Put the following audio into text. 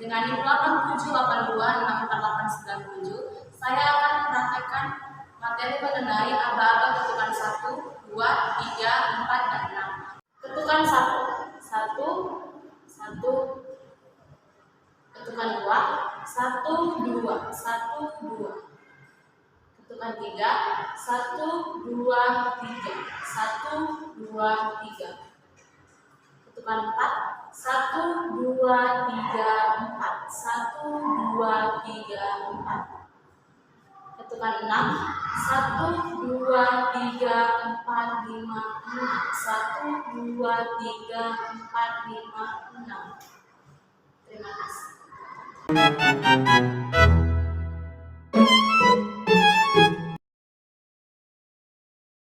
Dengan NIM 87826487, saya akan mempraktekkan materi mengenai aba-aba ketukan 1, 2, 3, 4, dan 6. Ketukan 1, 1, 1. Ketukan 2, 1, 2, 1, 2. Ketukan 3, 1, 2, 3, 1, 2, 3. Ketukan 4, 1, 2, 3, 4, 1, 2, 3, 4. Ketukan 6, 1, 2, 3, 4, 5, 6, 1, 2, 3, 4, 5, 6. Terima kasih.